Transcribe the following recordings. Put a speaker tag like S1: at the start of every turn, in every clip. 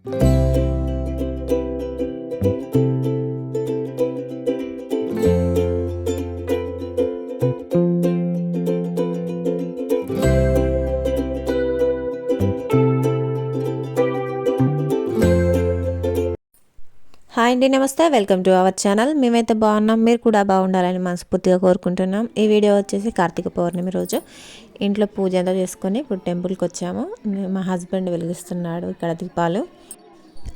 S1: Hi అండి, నమస్తే. Welcome to our channel. మేమైతే బాగున్నాం, మీరు కూడా బాగుండాలని మనస్ఫూర్తిగా కోరుకుంటున్నాం. ఈ వీడియో వచ్చేసి కార్తీక పౌర్ణమి రోజు ఇంట్లో పూజ అంతా చేసుకొని ఇప్పుడు టెంపుల్కి వచ్చాము. మా హస్బెండ్ వెలిగిస్తున్నాడు ఇక్కడ దీపాలు,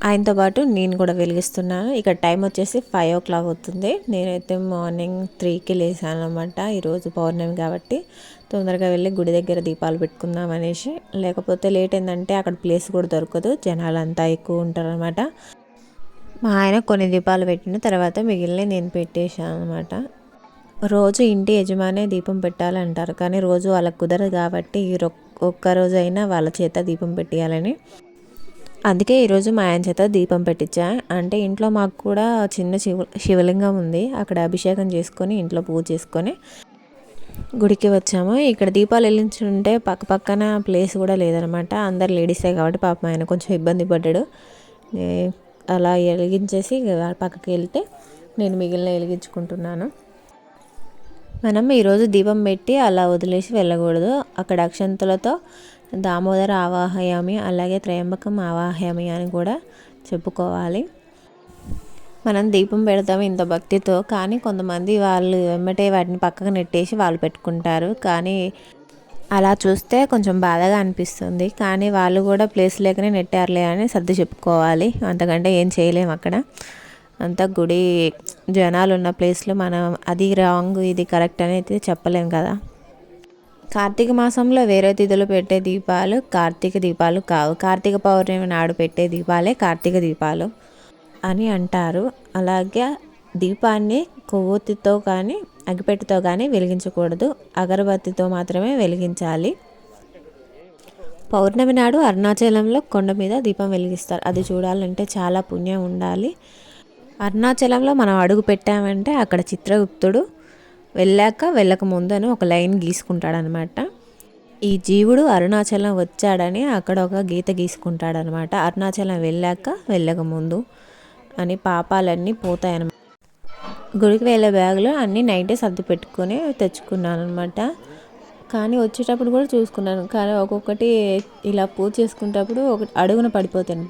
S1: ఆయనతో పాటు నేను కూడా వెలిగిస్తున్నాను. ఇక్కడ టైం వచ్చేసి 5 o'clock అవుతుంది. నేనైతే మార్నింగ్ 3కి లేసాను అనమాట. ఈరోజు పౌర్ణమి కాబట్టి తొందరగా వెళ్ళి గుడి దగ్గర దీపాలు పెట్టుకుందాం అనేసి. లేకపోతే లేట్ ఏంటంటే అక్కడ ప్లేస్ కూడా దొరకదు, జనాలు అంతా ఎక్కువ ఉంటారు అనమాట. మా ఆయన కొన్ని దీపాలు పెట్టిన తర్వాత మిగిలిన నేను పెట్టేశాను అనమాట. రోజు ఇంటి యజమానే దీపం పెట్టాలంటారు, కానీ రోజు వాళ్ళకు కుదరదు కాబట్టి ఒక్కరోజు అయినా వాళ్ళ చేత దీపం పెట్టేయాలని, అందుకే ఈరోజు మా ఆయన చేత దీపం పెట్టించా. అంటే ఇంట్లో మాకు కూడా చిన్న శివలింగం ఉంది, అక్కడ అభిషేకం చేసుకొని ఇంట్లో పూజ చేసుకొని గుడికి వచ్చాము. ఇక్కడ దీపాలు వెలిగించుంటే పక్కన ప్లేస్ కూడా లేదనమాట. అందరు లేడీసే కాబట్టి పాపం ఆయన కొంచెం ఇబ్బంది పడ్డాడు. అలా వెలిగించేసి పక్కకి వెళ్తే నేను మిగిలిన వెలిగించుకుంటున్నాను. మనం ఈరోజు దీపం పెట్టి అలా వదిలేసి వెళ్ళకూడదు. అక్కడ అక్షంతలతో దామోదర ఆవాహయామి, అలాగే త్రయంబకం ఆవాహయామి అని కూడా చెప్పుకోవాలి. మనం దీపం పెడతాము ఇంత భక్తితో, కానీ కొంతమంది వాళ్ళు వెంబటే వాటిని పక్కకు నెట్టేసి వాళ్ళు పెట్టుకుంటారు. కానీ అలా చూస్తే కొంచెం బాధగా అనిపిస్తుంది. కానీ వాళ్ళు కూడా ప్లేస్ లేకనే నెట్టారులే అని సర్ది చెప్పుకోవాలి, అంతకంటే ఏం చేయలేము. అక్కడ అంతా గుడి జనాలు ఉన్న ప్లేస్లో మనం అది రాంగ్ ఇది కరెక్ట్ అనేది చెప్పలేం కదా. కార్తీక మాసంలో వేరే తిథులు పెట్టే దీపాలు కార్తీక దీపాలు కావు, కార్తీక పౌర్ణమి నాడు పెట్టే దీపాలే కార్తీక దీపాలు అని అంటారు. అలాగే దీపాన్ని కొవ్వొత్తితో కానీ అగ్గిపెట్టెతో కానీ వెలిగించకూడదు, అగరబత్తితో మాత్రమే వెలిగించాలి. పౌర్ణమి నాడు అరుణాచలంలో కొండ మీద దీపం వెలిగిస్తారు. అది చూడాలంటే చాలా పుణ్యం ఉండాలి. అరుణాచలంలో మనం అడుగు పెట్టామంటే అక్కడ చిత్రగుప్తుడు వెళ్ళక ముందని ఒక లైన్ గీసుకుంటాడనమాట. ఈ జీవుడు అరుణాచలం వచ్చాడని అక్కడ ఒక గీత గీసుకుంటాడనమాట. అరుణాచలం వెళ్ళక ముందు అని పాపాలన్నీ పోతాయన్నమాట. గుడికి వెళ్ళే బ్యాగులో అన్నీ నైటే సర్ది పెట్టుకొని తెచ్చుకున్నాను అనమాట. కానీ వచ్చేటప్పుడు కూడా చూసుకున్నాను, కానీ ఒక్కొక్కటి ఇలా పూజ చేసుకునేటప్పుడు ఒకటి అడుగున పడిపోతాను.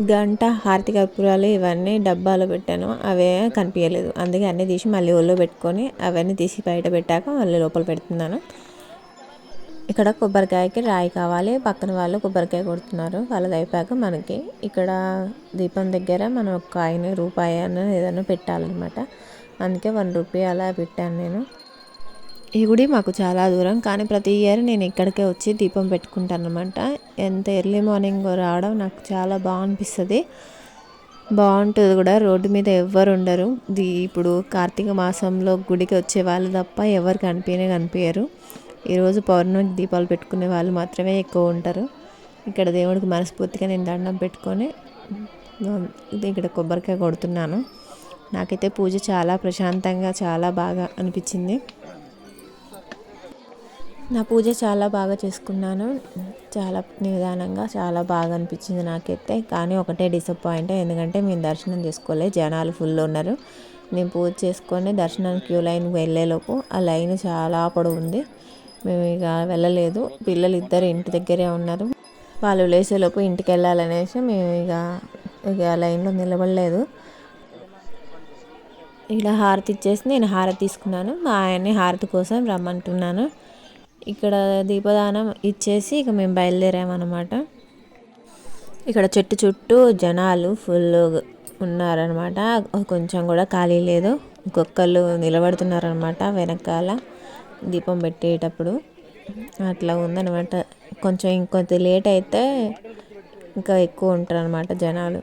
S1: గంట, హారతి కర్పూరాలు ఇవన్నీ డబ్బాలో పెట్టాను, అవే కనిపించలేదు. అందుకే అన్నీ తీసి మళ్ళీ ఒళ్ళో పెట్టుకొని అవన్నీ తీసి బయట పెట్టాక మళ్ళీ లోపల పెడుతున్నాను. ఇక్కడ కొబ్బరికాయకి రాయి కావాలి, పక్కన వాళ్ళు కొబ్బరికాయ కొడుతున్నారు. వాళ్ళది అయిపోయాక మనకి ఇక్కడ దీపం దగ్గర మనం ఒక కాయిన్ రూపాయి అన్న ఏదైనా పెట్టాలన్నమాట. అందుకే 1 రూపీ అలా పెట్టాను నేను. ఈ గుడి మాకు చాలా దూరం, కానీ ప్రతి ఇయర్ నేను ఇక్కడికే వచ్చి దీపం పెట్టుకుంటాను అనమాట. ఎంత ఎర్లీ మార్నింగ్ రావడం నాకు చాలా బాగా అనిపిస్తుంది, బాగుంటుంది కూడా. రోడ్డు మీద ఎవ్వరు ఉండరు. ఇప్పుడు కార్తీక మాసంలో గుడికి వచ్చే వాళ్ళు తప్ప ఎవరు కనిపించరు. ఈరోజు పౌర్ణమికి దీపాలు పెట్టుకునే వాళ్ళు మాత్రమే ఎక్కువ ఉంటారు. ఇక్కడ దేవుడికి మనస్ఫూర్తిగా నేను దండం పెట్టుకొని ఇక్కడ కొబ్బరికాయ కొడుతున్నాను. నాకైతే పూజ చాలా ప్రశాంతంగా చాలా బాగా అనిపించింది. నా పూజ చాలా బాగా చేసుకున్నాను, చాలా నిదానంగా చాలా బాగా అనిపించింది నాకైతే. కానీ ఒకటే డిసప్పాయింట్, ఎందుకంటే మేము దర్శనం చేసుకోలేదు, జనాలు ఫుల్ ఉన్నారు. నేను పూజ చేసుకొని దర్శనానికి క్యూ లైన్కి వెళ్ళేలోపు ఆ లైన్ చాలా పొడవు ఉంది. మేము ఇక వెళ్ళలేదు. పిల్లలు ఇద్దరు ఇంటి దగ్గరే ఉన్నారు, వాళ్ళు లేచేలోపు ఇంటికి వెళ్ళాలనేసి మేము ఇక లైన్లో నిలబడలేదు. ఇలా హారతి ఇచ్చేసి నేను హారతి తీసుకున్నాను. మా ఆయన్ని హారతి కోసం రమ్మంటున్నాను. ఇక్కడ దీపదానం ఇచ్చేసి ఇక మేము బయలుదేరామన్నమాట. ఇక్కడ చెట్టు చుట్టూ జనాలు ఫుల్ ఉన్నారనమాట, కొంచెం కూడా ఖాళీ లేదు. ఒక్కొక్కళ్ళు నిలబడుతున్నారనమాట వెనకాల దీపం పెట్టేటప్పుడు. అట్లా ఉందన్నమాట. కొంచెం ఇంకొంత లేట్ అయితే ఇంకా ఎక్కువ ఉంటారు అనమాట జనాలు.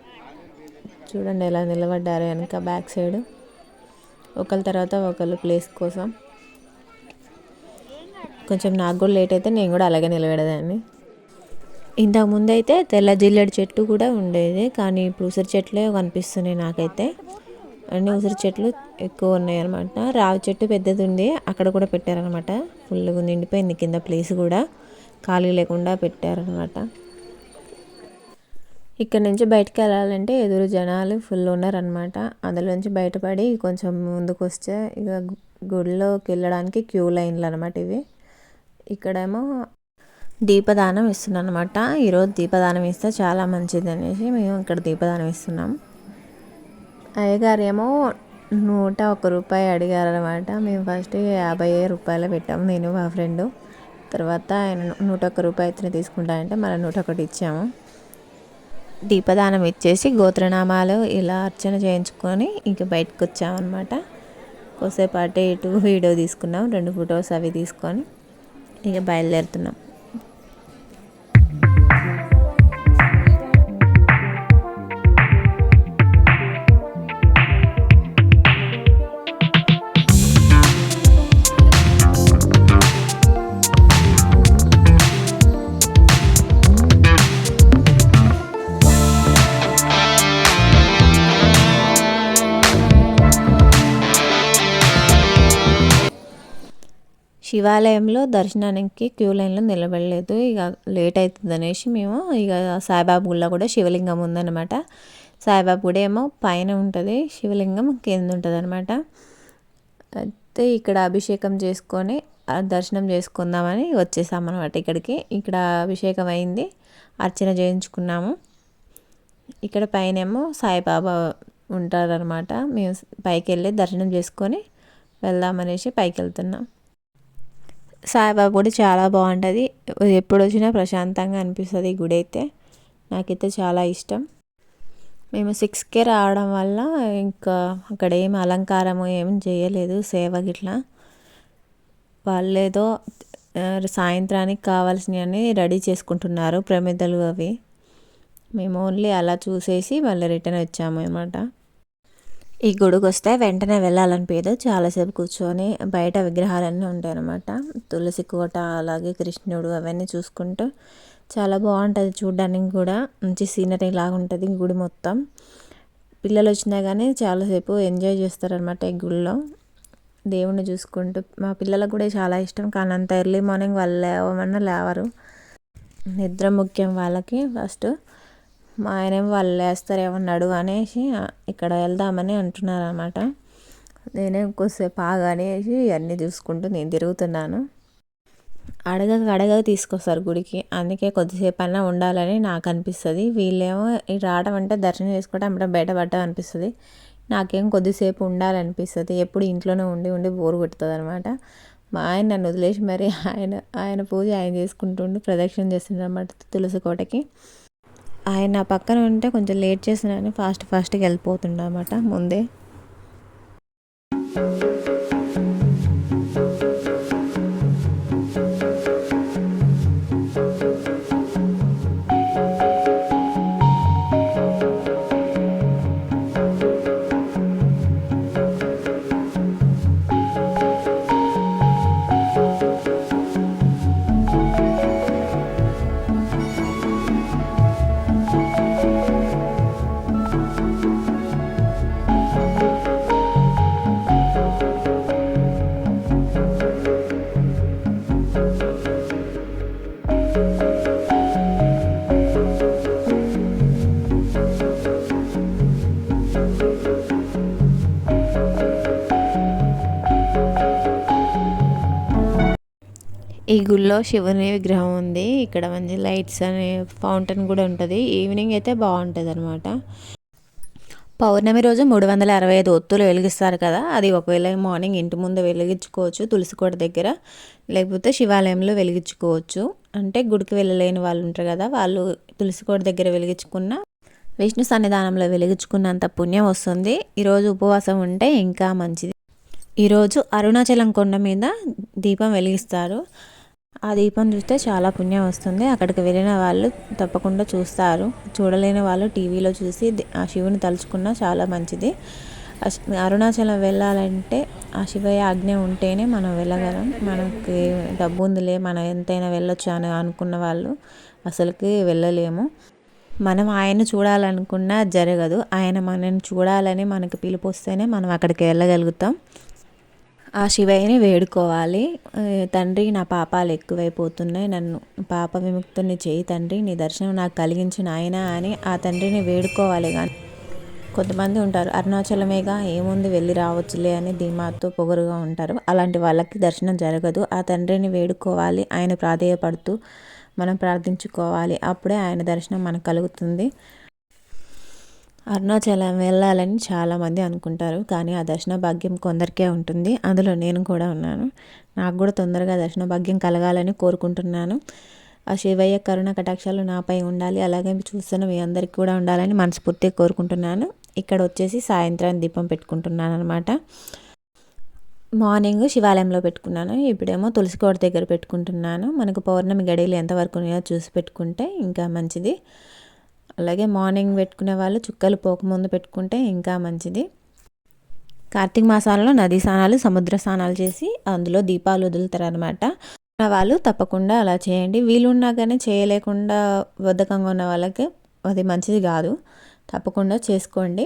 S1: చూడండి ఎలా నిలబడ్డారు వెనక బ్యాక్ సైడ్, ఒకళ్ళ తర్వాత ఒకళ్ళు ప్లేస్ కోసం. కొంచెం నాకు కూడా లేట్ అయితే నేను కూడా అలాగే నిలబడేదాన్ని. ఇంతకుముందు అయితే తెల్ల జిల్లెడు చెట్టు కూడా ఉండేది, కానీ ఇప్పుడు ఉసిరి చెట్లే కనిపిస్తున్నాయి నాకైతే. అన్ని ఉసిరి చెట్లు ఎక్కువ ఉన్నాయి అనమాట. రావి చెట్టు పెద్దది ఉంది, అక్కడ కూడా పెట్టారనమాట. ఫుల్గా నిండిపోయింది, కింద ప్లేస్ కూడా ఖాళీ లేకుండా పెట్టారనమాట. ఇక్కడ నుంచి బయటకు వెళ్ళాలంటే ఎదురు జనాలు ఫుల్ ఉన్నారనమాట. అందులోంచి బయటపడి కొంచెం ముందుకు వస్తే ఇక గుడిలోకి వెళ్ళడానికి క్యూ లైన్లు అనమాట ఇవి. ఇక్కడేమో దీపదానం ఇస్తున్నాను అనమాట. ఈరోజు దీపదానం ఇస్తే చాలా మంచిది అనేసి మేము ఇక్కడ దీపదానం ఇస్తున్నాం. అయ్యగారు ఏమో 101 రూపాయి అడిగారు అనమాట. మేము ఫస్ట్ 50 రూపాయలు పెట్టాము, నేను మా ఫ్రెండ్. తర్వాత ఆయన 101 రూపాయి అయితే తీసుకుంటానంటే మళ్ళీ 101 ఇచ్చాము. దీపదానం ఇచ్చేసి గోత్రనామాలు ఇలా అర్చన చేయించుకొని ఇంక బయటకు వచ్చామన్నమాట. కొద్దిసేపు అటు ఇటు వీడియో తీసుకున్నాం, 2 ఫొటోస్ అవి తీసుకొని ఇక బయలుదేరుతున్నాం. శివాలయంలో దర్శనానికి క్యూ లైన్లో నిలబడలేదు, ఇక లేట్ అవుతుంది అనేసి మేము ఇక సాయిబాబా గుళ్ళో కూడా శివలింగం ఉందన్నమాట. సాయిబాబా గుడి ఏమో పైన ఉంటుంది, శివలింగం కింద ఉంటుంది అనమాట. అయితే ఇక్కడ అభిషేకం చేసుకొని దర్శనం చేసుకుందామని వచ్చేసామన్నమాట ఇక్కడికి. ఇక్కడ అభిషేకం అయింది, అర్చన చేయించుకున్నాము. ఇక్కడ పైన ఏమో సాయిబాబా ఉంటారనమాట. మేము పైకి వెళ్ళి దర్శనం చేసుకొని వెళ్దామనేసి పైకి వెళ్తున్నాం. సాయిబాబా గుడి చాలా బాగుంటుంది, ఎప్పుడు వచ్చినా ప్రశాంతంగా అనిపిస్తుంది ఈ గుడి అయితే. నాకైతే చాలా ఇష్టం. మేము 6కే రావడం వల్ల ఇంకా అక్కడ ఏం అలంకారము ఏం చేయలేదు, సేవ గిట్లా. వాళ్ళేదో సాయంత్రానికి కావాల్సినవన్నీ రెడీ చేసుకుంటున్నారు, ప్రమిదలు అవి. మేము ఓన్లీ అలా చూసేసి మళ్ళీ రిటర్న్ వచ్చాము అన్నమాట. ఈ గుడికి వస్తే వెంటనే వెళ్ళాలనిపించదు, చాలాసేపు కూర్చొని బయట విగ్రహాలన్నీ ఉంటాయి అన్నమాట. తులసి కోట, అలాగే కృష్ణుడు అవన్నీ చూసుకుంటూ చాలా బాగుంటుంది చూడడానికి కూడా. మంచి సీనరీ లాగా ఉంటుంది గుడి మొత్తం. పిల్లలు వచ్చినా కానీ చాలాసేపు ఎంజాయ్ చేస్తారనమాట ఈ గుడిలో దేవుణ్ణి చూసుకుంటూ. మా పిల్లలకు కూడా చాలా ఇష్టం, కానీ అంత ఎర్లీ మార్నింగ్ వాళ్ళు లేవమన్నా లేవరు, నిద్ర ముఖ్యం వాళ్ళకి ఫస్ట్. మా ఆయన వాళ్ళు లేస్తారేమన్నాడు అనేసి ఇక్కడ వెళ్దామని అంటున్నారు అన్నమాట. నేనే కొద్దిసేపు ఆగనేసి అన్నీ చూసుకుంటూ నేను తిరుగుతున్నాను. అడగక తీసుకొస్తారు గుడికి, అందుకే కొద్దిసేపు అన్నా ఉండాలని నాకు అనిపిస్తుంది. వీళ్ళేమో రావడం అంటే దర్శనం చేసుకుంటే అమ్మటం బయటపడ్డం అనిపిస్తుంది, నాకేం కొద్దిసేపు ఉండాలనిపిస్తుంది. ఎప్పుడు ఇంట్లోనే ఉండి ఉండి బోరు కొడుతుంది అనమాట. మా ఆయన నన్ను వదిలేసి మరి ఆయన పూజ ఆయన చేసుకుంటుండు, ప్రదక్షిణ చేస్తుండ్రు అనమాట తులసి కోటకి. ఆయన నా పక్కన ఉంటే కొంచెం లేట్ చేసినాను, ఫాస్ట్గా వెళ్ళిపోతుండ అన్నమాట ముందే. ఈ గుళ్ళో శివుని విగ్రహం ఉంది. ఇక్కడ మంచి లైట్స్ అనే ఫౌంటైన్ కూడా ఉంటుంది. ఈవినింగ్ అయితే బాగుంటుంది అనమాట. పౌర్ణమి రోజు 365 ఒత్తులు వెలిగిస్తారు కదా, అది ఒకవేళ మార్నింగ్ ఇంటి ముందు వెలిగించుకోవచ్చు తులసికోట దగ్గర, లేకపోతే శివాలయంలో వెలిగించుకోవచ్చు. అంటే గుడికి వెళ్ళలేని వాళ్ళు ఉంటారు కదా, వాళ్ళు తులసికోట దగ్గర వెలిగించుకున్న, విష్ణు సన్నిధానంలో వెలిగించుకున్నంత పుణ్యం వస్తుంది. ఈరోజు ఉపవాసం ఉంటే ఇంకా మంచిది. ఈరోజు అరుణాచలం కొండ మీద దీపం వెలిగిస్తారు. ఆ దీపం చూస్తే చాలా పుణ్యం వస్తుంది. అక్కడికి వెళ్ళిన వాళ్ళు తప్పకుండా చూస్తారు, చూడలేని వాళ్ళు టీవీలో చూసి ఆ శివుని తలుచుకున్నా చాలా మంచిది. అరుణాచలం వెళ్ళాలంటే ఆ శివయ్య ఆజ్ఞ ఉంటేనే మనం వెళ్ళగలం. మనకి డబ్బు ఉందిలే మనం ఎంతైనా వెళ్ళొచ్చు అని అనుకున్న వాళ్ళు అసలుకి వెళ్ళలేము. మనం ఆయన్ని చూడాలనుకున్నా జరగదు, ఆయన మనని చూడాలని మనకి పిలుపు వస్తేనే మనం అక్కడికి వెళ్ళగలుగుతాం. ఆ శివయ్యని వేడుకోవాలి. తండ్రి నా పాపాలు ఎక్కువైపోతున్నాయి, నన్ను పాప విముక్తుని చేయి తండ్రి, నీ దర్శనం నాకు కలిగించు నాయనా అని ఆ తండ్రిని వేడుకోవాలి. కానీ కొంతమంది ఉంటారు, అరుణాచలమేగా ఏముంది వెళ్ళి రావచ్చులే అని ధీమాతో పొగరుగా ఉంటారు. అలాంటి వాళ్ళకి దర్శనం జరగదు. ఆ తండ్రిని వేడుకోవాలి, ఆయన ప్రాధేయపడుతూ మనం ప్రార్థించుకోవాలి. అప్పుడే ఆయన దర్శనం మనకు కలుగుతుంది. అరుణాచలం వెళ్ళాలని చాలామంది అనుకుంటారు, కానీ ఆ దర్శన భాగ్యం కొందరికే ఉంటుంది. అందులో నేను కూడా ఉన్నాను. నాకు కూడా తొందరగా దర్శన భాగ్యం కలగాలని కోరుకుంటున్నాను. ఆ శివయ్య కరుణ కటాక్షాలు నాపై ఉండాలి, అలాగే చూస్తున్న మీ అందరికీ కూడా ఉండాలని మనస్ఫూర్తిగా కోరుకుంటున్నాను. ఇక్కడ వచ్చేసి సాయంత్రం దీపం పెట్టుకుంటున్నాను అనమాట. మార్నింగ్ శివాలయంలో పెట్టుకున్నాను, ఇప్పుడేమో తులసి కోట దగ్గర పెట్టుకుంటున్నాను. మనకు పౌర్ణమి గడియలు ఎంతవరకు ఉన్నాయో చూసి పెట్టుకుంటే ఇంకా మంచిది. అలాగే మార్నింగ్ పెట్టుకునే వాళ్ళు చుక్కలు పోకముందు పెట్టుకుంటే ఇంకా మంచిది. కార్తీక మాసాలలో నదీ స్నానాలు, సముద్ర స్నానాలు చేసి అందులో దీపాలు వదులుతారు అనమాట. వాళ్ళు తప్పకుండా అలా చేయండి. వీలున్నా కానీ చేయలేకుండా బద్ధకంగా ఉన్న వాళ్ళకి అది మంచిది కాదు, తప్పకుండా చేసుకోండి.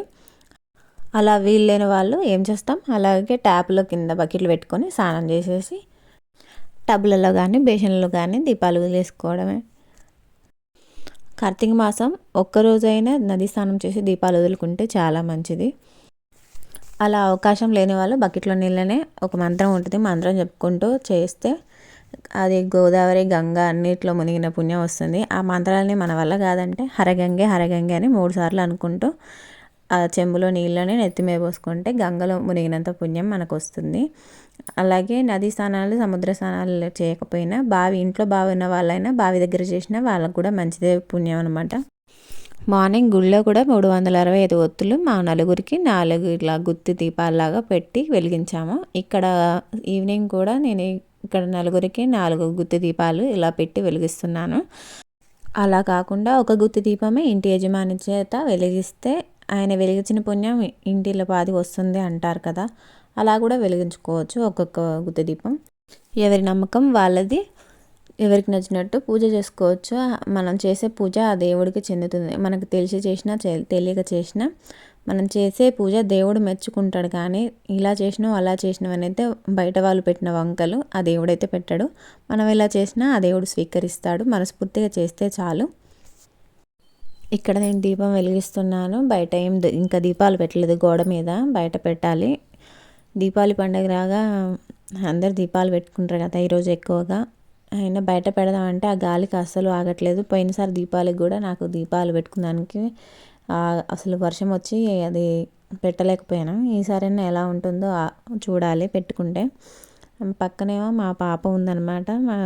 S1: అలా వీలు లేని వాళ్ళు ఏం చేస్తాం, అలాగే ట్యాప్లో కింద బకెట్లు పెట్టుకొని స్నానం చేసేసి టబ్లలో కానీ బేషన్లో కానీ దీపాలు వదిలేసుకోవడమే. కార్తీక మాసం ఒక్కరోజైనా నది స్నానం చేసి దీపాలు వదులుకుంటే చాలా మంచిది. అలా అవకాశం లేని వాళ్ళు బకెట్లో నీళ్ళనే ఒక మంత్రం ఉంటుంది, మంత్రం చెప్పుకుంటూ చేస్తే అది గోదావరి గంగా అన్నిట్లో మునిగిన పుణ్యం వస్తుంది. ఆ మంత్రాలని మన వల్ల కాదంటే హరగంగే హరగంగే అని 3 సార్లు అనుకుంటూ ఆ చెంబులో నీళ్ళని నెత్తి మీద పోసుకుంటే గంగలో మునిగినంత పుణ్యం మనకు వస్తుంది. అలాగే నదీ స్నానాలు, సముద్ర స్నానాలు చేయకపోయినా ఇంట్లో బావి ఉన్న వాళ్ళైనా బావి దగ్గర చేసినా వాళ్ళకు కూడా మంచిదే పుణ్యం అనమాట. మార్నింగ్ గుళ్ళో కూడా 365 ఒత్తులు మా నలుగురికి 4 ఇట్లా గుత్తి దీపాలలాగా పెట్టి వెలిగించాము. ఇక్కడ ఈవినింగ్ కూడా నేను ఇక్కడ నలుగురికి 4 గుత్తి దీపాలు ఇలా పెట్టి వెలిగిస్తున్నాను. అలా కాకుండా ఒక గుత్తి దీపమే ఇంటి యజమాని చేత వెలిగిస్తే ఆయన వెలిగించిన పుణ్యం ఇంటిలో పాది వస్తుంది అంటారు కదా, అలా కూడా వెలిగించుకోవచ్చు ఒక్కొక్క గుత్తి దీపం. ఎవరి నమ్మకం వాళ్ళది, ఎవరికి నచ్చినట్టు పూజ చేసుకోవచ్చు. మనం చేసే పూజ ఆ దేవుడికి చెందుతుంది. మనకు తెలిసి చేసినా తెలియక చేసినా మనం చేసే పూజ దేవుడు మెచ్చుకుంటాడు. కానీ ఇలా చేసినావు అలా చేసినావు అని అయితే బయట వాళ్ళు పెట్టిన వంకలు ఆ దేవుడైతే పెట్టాడు. మనం ఇలా చేసినా ఆ దేవుడు స్వీకరిస్తాడు, మనస్ఫూర్తిగా చేస్తే చాలు. ఇక్కడ నేను దీపం వెలిగిస్తున్నాను. బయట ఇంకా దీపాలు పెట్టలేదు, గోడ మీద బయట పెట్టాలి. దీపావళి పండుగ రాగా అందరు దీపాలు పెట్టుకుంటారు కదా ఈరోజు ఎక్కువగా. అయినా బయట పెడదామంటే ఆ గాలికి అస్సలు ఆగట్లేదు. పోయినసారి దీపావళికి కూడా నాకు దీపాలు పెట్టుకున్నానికి అసలు వర్షం వచ్చి అది పెట్టలేకపోయాను. ఈసారైనా ఎలా ఉంటుందో చూడాలి పెట్టుకుంటే. పక్కనేమో మా పాప ఉందన్నమాట, మా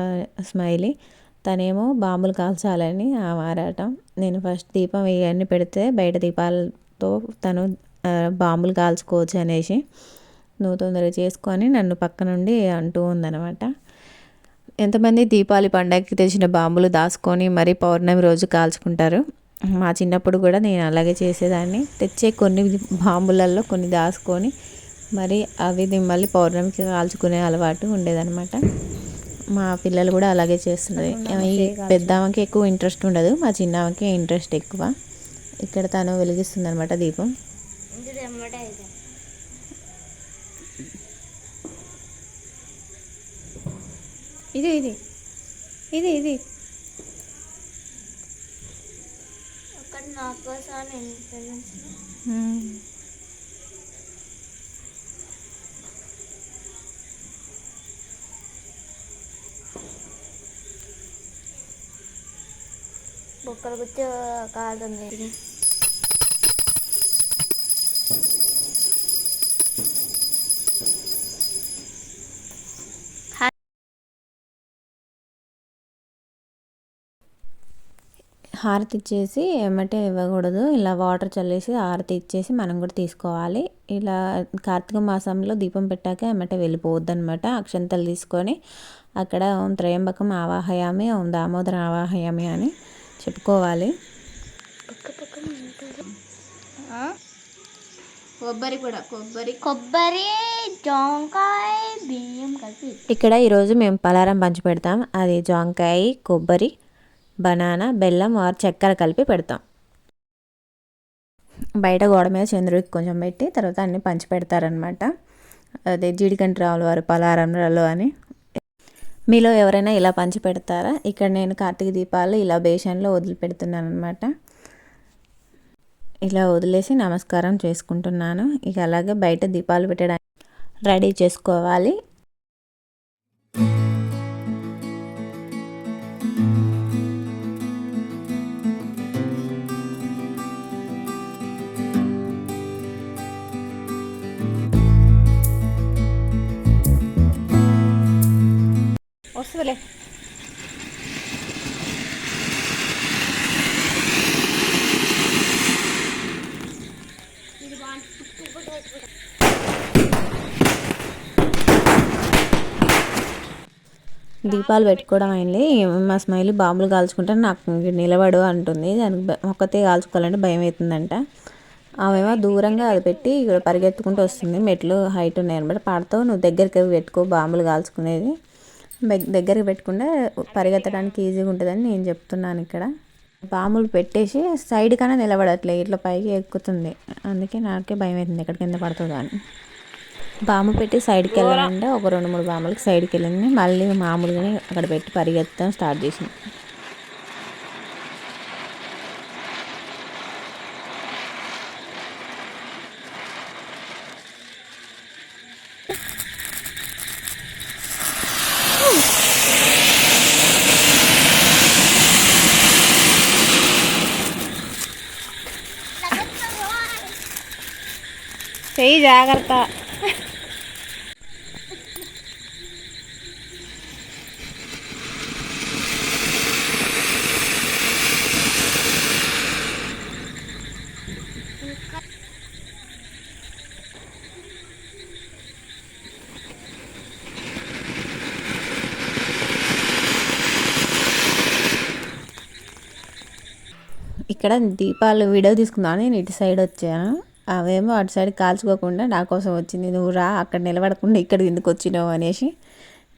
S1: స్మైలీ. తనేమో బాంబులు కాల్చాలని ఆ మారాటం. నేను ఫస్ట్ దీపం ఇవన్నీ పెడితే బయట దీపాలతో తను బాంబులు కాల్చుకోవచ్చు అనేసి నువ్వు తొందరగా చేసుకొని నన్ను పక్క నుండి అంటూ ఉందన్నమాట. ఎంతమంది దీపావళి పండగకి తెచ్చిన బాంబులు దాచుకొని మరీ పౌర్ణమి రోజు కాల్చుకుంటారు. మా చిన్నప్పుడు కూడా నేను అలాగే చేసేదాన్ని. తెచ్చే కొన్ని బాంబులలో కొన్ని దాచుకొని మరి అవి మళ్ళీ పౌర్ణమికి కాల్చుకునే అలవాటు ఉండేదన్నమాట. మా పిల్లలు కూడా అలాగే చేస్తున్నది. ఈ పెద్దామకి ఎక్కువ ఇంట్రెస్ట్ ఉండదు, మా చిన్నమ్మకి ఇంట్రెస్ట్ ఎక్కువ. ఇక్కడ తను వెలిగిస్తుంది అనమాట దీపం. ఇది ఇది ఇది ఇది
S2: బొక్కలు గుచ్చి కాలుతుంది.
S1: హారతి ఇచ్చేసి ఏమంటే ఇవ్వకూడదు, ఇలా వాటర్ చల్లేసి హారతి ఇచ్చేసి మనం కూడా తీసుకోవాలి. ఇలా కార్తీక మాసంలో దీపం పెట్టాక ఏమంటే వెళ్ళిపోవద్దు అనమాట. అక్షంతలు తీసుకొని అక్కడ ఓం త్రయంబకం ఆవాహయామి, ఓం దామోదరం ఆవాహయామి అని చెప్పుకోవాలి. కొబ్బరి కూడా
S2: కొబ్బరి జాంకాయ బియ్యం కలిపి
S1: ఇక్కడ ఈరోజు మేము పలారం పంచి పెడతాం. అది జాంకాయ, కొబ్బరి, బనానా, బెల్లం ఆర్ చక్కెర కలిపి పెడతాం. బయట గోడ మీద చంద్రుడికి కొంచెం పెట్టి తర్వాత అన్నీ పంచి పెడతారనమాట. అదే జీడికంటి రాముల వారి పలారంలో అని. మీలో ఎవరైనా ఇలా పంచి పెడతారా? ఇక్కడ నేను కార్తీక దీపాలు ఇలా బేషన్లో వదిలిపెడుతున్నాను అనమాట. ఇలా వదిలేసి నమస్కారం చేసుకుంటున్నాను. ఇక అలాగే బయట దీపాలు పెట్టడానికి రెడీ చేసుకోవాలి. వస్తుందిలే. దీపాలు పెట్టుకోవడం అయింది. మా స్మైలీ బాంబులు కాల్చుకుంటే నాకు నిలబడు అంటుంది. దానికి ఒక్కతే కాల్చుకోవాలంటే భయం అవుతుందంట. ఆమెమో దూరంగా అది పెట్టి ఇక్కడ పరిగెత్తుకుంటూ వస్తుంది. మెట్లు హైట్ ఉన్నాయి అనమాట. పాడతావు నువ్వు దగ్గరికి పెట్టుకో బాంబులు కాల్చుకునేది, దగ్గరికి పెట్టుకుంటే పరిగెత్తడానికి ఈజీగా ఉంటుందని నేను చెప్తున్నాను. ఇక్కడ బాంబులు పెట్టేసి సైడ్ కన్నా నిలబడట్లే, ఇట్లా పైకి ఎక్కుతుంది. అందుకే నాకే భయం అవుతుంది ఎక్కడ కింద పడుతుందో అని. బాంబు పెట్టి సైడ్కి వెళ్ళాలంటే ఒక 2-3 బాంబులకి సైడ్కి వెళ్ళింది. మళ్ళీ మామూలుగానే అక్కడ పెట్టి పరిగెత్తడం స్టార్ట్ చేసింది. చెయ్యి జాగ్రత్త. ఇక్కడ దీపాలు వీడియో తీసుకుందామని నేను ఇటు సైడ్ వచ్చాను. అవేమో అటు సైడ్ కాల్చుకోకుండా నా కోసం వచ్చింది. నువ్వు రా, అక్కడ నిలబడకుండా ఇక్కడ ఎందుకు వచ్చినావు అనేసి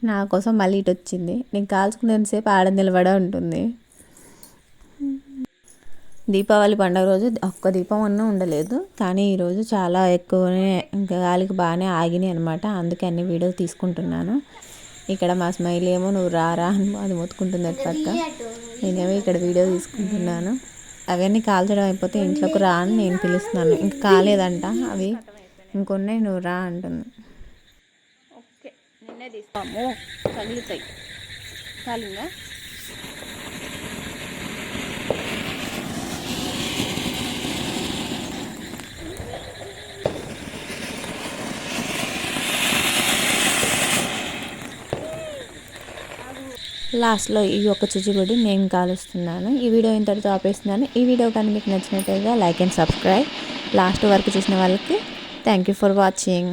S1: నా కోసం మళ్ళీ ఇటు వచ్చింది. నేను కాల్చుకునేంతసేపు ఆడ నిలబడ ఉంటుంది. దీపావళి పండుగ రోజు ఒక్క దీపం అన్నా ఉండలేదు, కానీ ఈరోజు చాలా ఎక్కువనే గాలికి బాగానే ఆగినాయి అనమాట. అందుకే అన్ని వీడియోలు తీసుకుంటున్నాను. ఇక్కడ మా స్మైల్ ఏమో నువ్వు రా అని అది మొత్తుకుంటుంది అటు పక్క. నేనేమో ఇక్కడ వీడియో తీసుకుంటున్నాను. అవన్నీ కాల్చడం అయిపోతే ఇంట్లోకి రా అని నేను పిలుస్తున్నాను. ఇంకా కాలేదంట అవి, ఇంకొన్నాయి, నువ్వు రా అంటుంది. ఓకే నిన్నే తీసుకోము, తగులుతాయి. కాలిందా? లాస్ట్లో ఈ ఒక చిచ్చుబడి నేను కాలుస్తున్నాను. ఈ వీడియో ఇంతటితో ఆపేస్తున్నాను. ఈ వీడియో కానీ మీకు నచ్చినట్లయితే లైక్ అండ్ సబ్స్క్రైబ్. లాస్ట్ వరకు చూసిన వాళ్ళకి థ్యాంక్ యూ ఫర్ వాచింగ్.